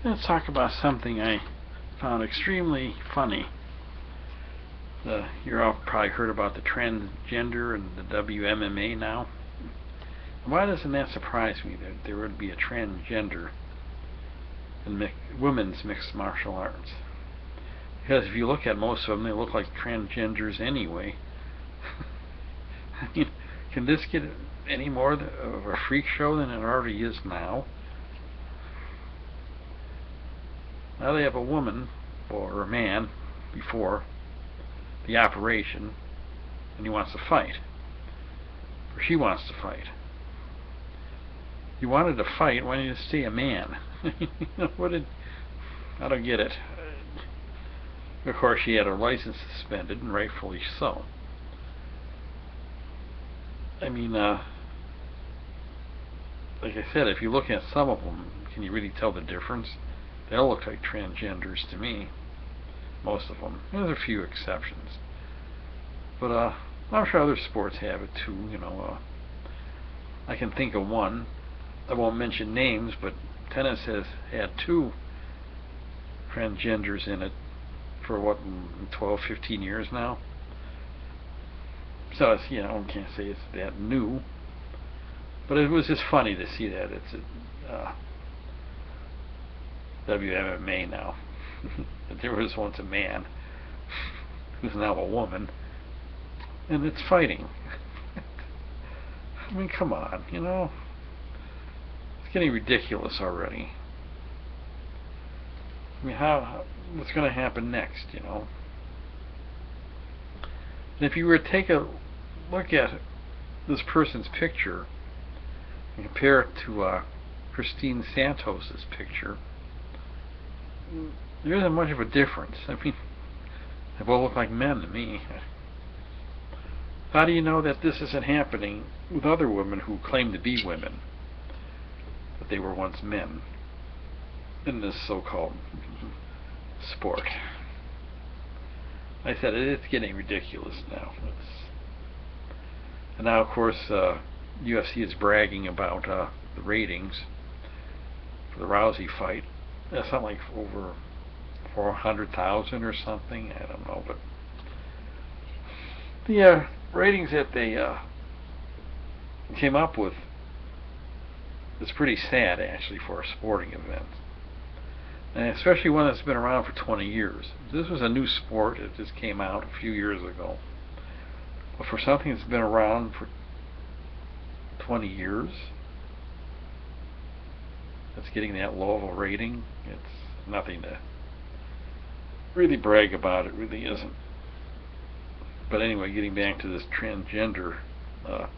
Let's talk about something I found extremely funny. You're all probably heard about the transgender and the Wmma now. Why doesn't that surprise me that there would be a transgender in women's mixed martial arts? Because if you look at most of them, they look like transgenders anyway. I mean, can this get any more of a freak show than it already is now? Now they have a woman, or a man, before the operation, and he wants to fight. Or she wants to fight. You wanted to fight, why didn't you stay a man? I don't get it. Of course, she had her license suspended, and rightfully so. I mean, like I said, if you look at some of them, can you really tell the difference? They all look like transgenders to me. Most of them. There's a few exceptions. But I'm sure other sports have it too, I can think of one. I won't mention names, but tennis has had two transgenders in it for 12, 15 years now. So it's, I can't say it's that new, but it was just funny to see that it's WMMA now. There was once a man who's now a woman, and it's fighting. I mean, come on, it's getting ridiculous already. I mean, what's going to happen next, And if you were to take a look at this person's picture and compare it to Christine Santos's picture, there isn't much of a difference. I mean, they both look like men to me. How do you know that this isn't happening with other women who claim to be women, but they were once men in this so-called sport? I said it's getting ridiculous now. And now, of course, UFC is bragging about the ratings for the Rousey fight. That's something like over 400,000 or something. I don't know, but the ratings that they came up with is pretty sad, actually, for a sporting event, and especially one that's been around for 20 years. This was a new sport. It just came out a few years ago. But for something that's been around for 20 years, that's getting that low of a rating, it's nothing to really brag about. It really isn't. But anyway, getting back to this transgender, so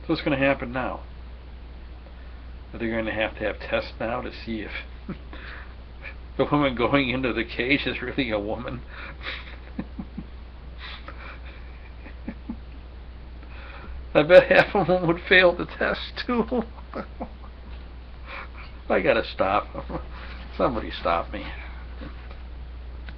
what's going to happen now? Are they going to have tests now to see if the woman going into the cage is really a woman? I bet half of them would fail the test too. I gotta stop. Somebody stop me.